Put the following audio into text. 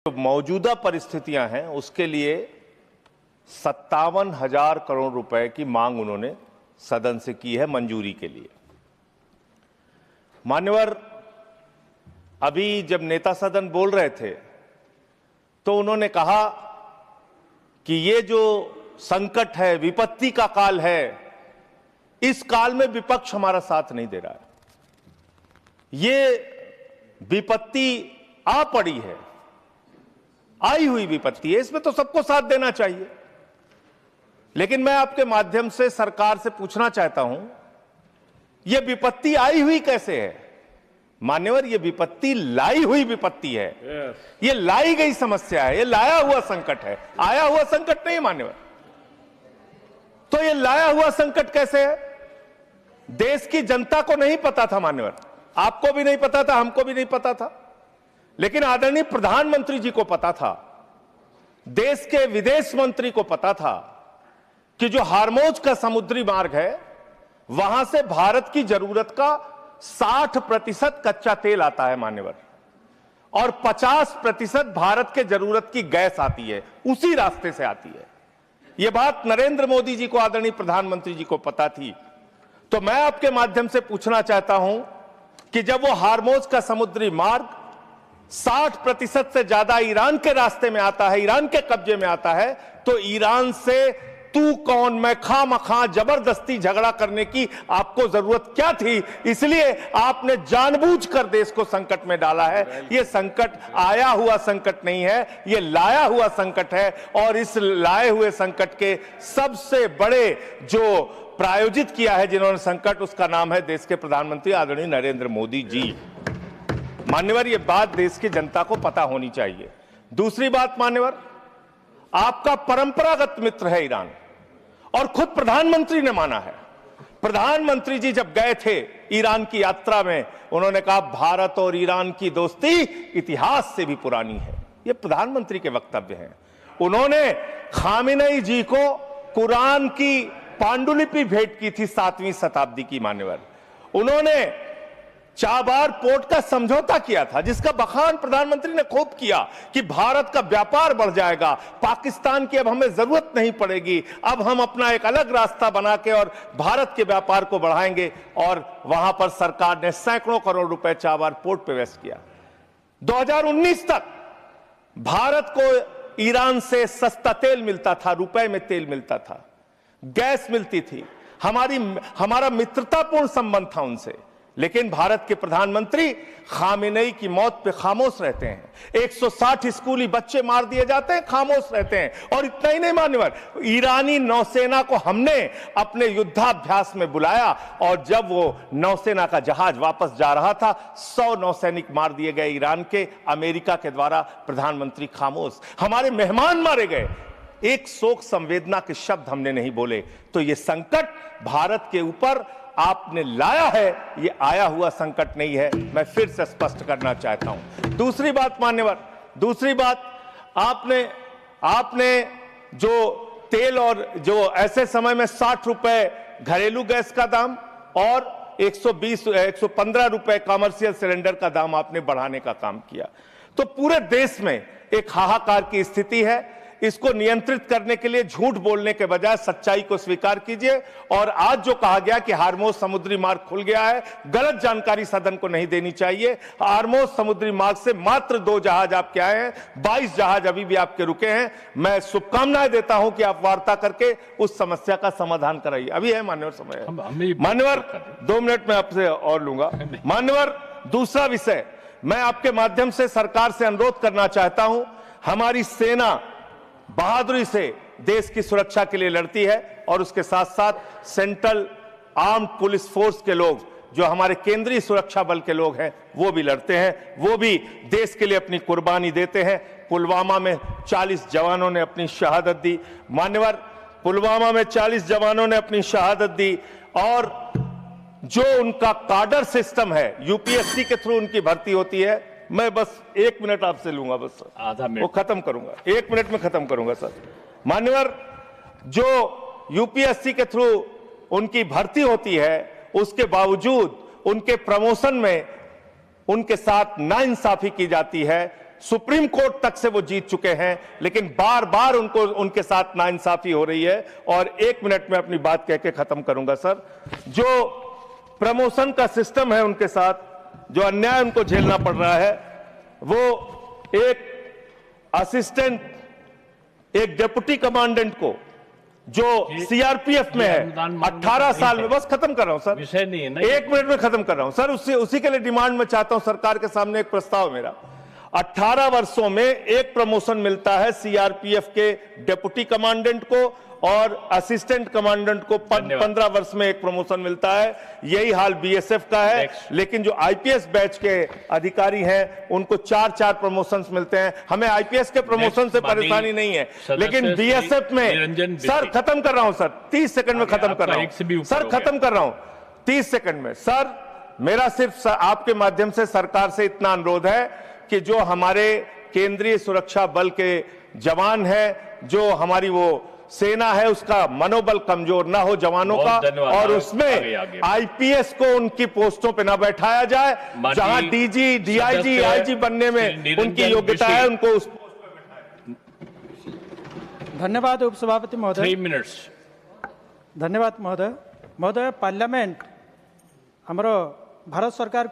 जो मौजूदा परिस्थितियां हैं उसके लिए 57,000 करोड़ रुपए की मांग उन्होंने सदन से की है मंजूरी के लिए। मान्यवर, अभी जब नेता सदन बोल रहे थे तो उन्होंने कहा कि ये जो संकट है, विपत्ति का काल है, इस काल में विपक्ष हमारा साथ नहीं दे रहा है। ये विपत्ति आ पड़ी है, आई हुई विपत्ति है, इसमें तो सबको साथ देना चाहिए। लेकिन मैं आपके माध्यम से सरकार से पूछना चाहता हूं, यह विपत्ति आई हुई कैसे है? मान्यवर, यह विपत्ति लाई हुई विपत्ति है। यह लाई गई समस्या है, यह लाया हुआ संकट है, आया हुआ संकट नहीं मान्यवर। तो यह लाया हुआ संकट कैसे है? देश की जनता को नहीं पता था मान्यवर, आपको भी नहीं पता था, हमको भी नहीं पता था, लेकिन आदरणीय प्रधानमंत्री जी को पता था, देश के विदेश मंत्री को पता था कि जो हार्मोज का समुद्री मार्ग है वहां से भारत की जरूरत का 60% कच्चा तेल आता है मान्यवर, और 50% भारत के जरूरत की गैस आती है, उसी रास्ते से आती है। यह बात नरेंद्र मोदी जी को, आदरणीय प्रधानमंत्री जी को पता थी। तो मैं आपके माध्यम से पूछना चाहता हूं कि जब वो हार्मोज का समुद्री मार्ग 60% से ज्यादा ईरान के रास्ते में आता है, ईरान के कब्जे में आता है, तो ईरान से तू कौन मैं खामखा जबरदस्ती झगड़ा करने की आपको जरूरत क्या थी? इसलिए आपने जानबूझकर देश को संकट में डाला है। यह संकट आया हुआ संकट नहीं है, यह लाया हुआ संकट है, और इस लाए हुए संकट के सबसे बड़े जो प्रायोजित किया है जिन्होंने संकट, उसका नाम है देश के प्रधानमंत्री आदरणीय नरेंद्र मोदी जी। मान्यवर, यह बात देश की जनता को पता होनी चाहिए। दूसरी बात मान्यवर, आपका परंपरागत मित्र है ईरान, और खुद प्रधानमंत्री ने माना है। प्रधानमंत्री जी जब गए थे ईरान की यात्रा में, उन्होंने कहा भारत और ईरान की दोस्ती इतिहास से भी पुरानी है। यह प्रधानमंत्री के वक्तव्य हैं। उन्होंने खामेनेई जी को कुरान की पांडुलिपि भेंट की थी 7वीं शताब्दी की मान्यवर। उन्होंने चाबार पोर्ट का समझौता किया था, जिसका बखान प्रधानमंत्री ने खूब किया कि भारत का व्यापार बढ़ जाएगा, पाकिस्तान की अब हमें जरूरत नहीं पड़ेगी, अब हम अपना एक अलग रास्ता बना के और भारत के व्यापार को बढ़ाएंगे। और वहां पर सरकार ने सैकड़ों करोड़ रुपए चाबार पोर्ट पे वेस्ट किया। 2019 तक भारत को ईरान से सस्ता तेल मिलता था, रुपए में तेल मिलता था, गैस मिलती थी, हमारा मित्रतापूर्ण संबंध था उनसे। लेकिन भारत के प्रधानमंत्री खामेनेई की मौत पे खामोश रहते हैं। 160 स्कूली बच्चे मार दिए जाते हैं, खामोश रहते हैं। और इतना ही नहीं मान्यवर, ईरानी नौसेना को हमने अपने युद्धाभ्यास में बुलाया, और जब वो नौसेना का जहाज वापस जा रहा था, 100 नौसैनिक मार दिए गए ईरान के, अमेरिका के द्वारा। प्रधानमंत्री खामोश। हमारे मेहमान मारे गए, एक शोक संवेदना के शब्द हमने नहीं बोले। तो ये संकट भारत के ऊपर आपने लाया है, ये आया हुआ संकट नहीं है, मैं फिर से स्पष्ट करना चाहता हूं। दूसरी बात मान्यवर, दूसरी बात, आपने जो तेल और जो ऐसे समय में 60 रुपए घरेलू गैस का दाम और 115 रुपए कमर्शियल सिलेंडर का दाम आपने बढ़ाने का काम किया। तो पूरे देश में एक हाहाकार की स्थिति है। इसको नियंत्रित करने के लिए झूठ बोलने के बजाय सच्चाई को स्वीकार कीजिए। और आज जो कहा गया कि हार्मोज समुद्री मार्ग खुल गया है, गलत जानकारी सदन को नहीं देनी चाहिए। हार्मोज समुद्री मार्ग से मात्र 2 जहाज आपके आए हैं, 22 जहाज अभी भी आपके रुके हैं। मैं शुभकामनाएं देता हूं कि आप वार्ता करके उस समस्या का समाधान कराइए। अभी है मान्यवर समय है। मान्यवर, 2 मिनट में आपसे और लूंगा। मान्यवर, दूसरा विषय, मैं आपके माध्यम से सरकार से अनुरोध करना चाहता हूं। हमारी सेना बहादुरी से देश की सुरक्षा के लिए लड़ती है, और उसके साथ साथ सेंट्रल आर्म्ड पुलिस फोर्स के लोग, जो हमारे केंद्रीय सुरक्षा बल के लोग हैं, वो भी लड़ते हैं, वो भी देश के लिए अपनी कुर्बानी देते हैं। पुलवामा में 40 जवानों ने अपनी शहादत दी मान्यवर, पुलवामा में 40 जवानों ने अपनी शहादत दी। और जो उनका काडर सिस्टम है, यूपीएससी के थ्रू उनकी भर्ती होती है। मैं बस 1 मिनट आपसे लूंगा, बस आधा मिनट, वो खत्म करूंगा, 1 मिनट में खत्म करूंगा सर। मान्यवर, जो यूपीएससी के थ्रू उनकी भर्ती होती है, उसके बावजूद उनके प्रमोशन में उनके साथ नाइंसाफी की जाती है। सुप्रीम कोर्ट तक से वो जीत चुके हैं, लेकिन बार बार उनके साथ नाइंसाफी हो रही है। और 1 मिनट में अपनी बात कह के खत्म करूंगा सर। जो प्रमोशन का सिस्टम है उनके साथ, जो अन्याय उनको झेलना पड़ रहा है, वो एक असिस्टेंट, एक डिप्टी कमांडेंट को जो सीआरपीएफ में है 18 साल में, बस खत्म कर रहा हूं सर, विषय नहीं है ना, 1 मिनट में खत्म कर रहा हूं सर। उसी के लिए डिमांड में चाहता हूं, सरकार के सामने एक प्रस्ताव मेरा, 18 वर्षों में एक प्रमोशन मिलता है सीआरपीएफ के डिप्टी कमांडेंट को, और असिस्टेंट कमांडेंट को 15 वर्ष में एक प्रमोशन मिलता है। यही हाल बीएसएफ का है। लेकिन जो आईपीएस बैच के अधिकारी हैं उनको 4-4 प्रमोशंस मिलते हैं। हमें आईपीएस के प्रमोशन से परेशानी नहीं है, लेकिन बीएसएफ में, सर खत्म कर रहा हूं सर, 30 सेकंड में खत्म कर रहा हूं सर, खत्म कर रहा हूं 30 सेकंड में सर। मेरा सिर्फ आपके माध्यम से सरकार से इतना अनुरोध है कि जो हमारे केंद्रीय सुरक्षा बल के जवान हैं, जो हमारी वो सेना है, उसका मनोबल कमजोर ना हो जवानों का, और उसमें आईपीएस को उनकी पोस्टों पे ना बैठाया जाए। जहां डीजी, डीआईजी, आईजी बनने में उनकी योग्यता है, उनको उस पोस्ट पे बैठाएं। धन्यवाद उपसभापति महोदय। 3 मिनट्स। धन्यवाद महोदय। महोदय, पार्लियामेंट हमरो भारत सरकार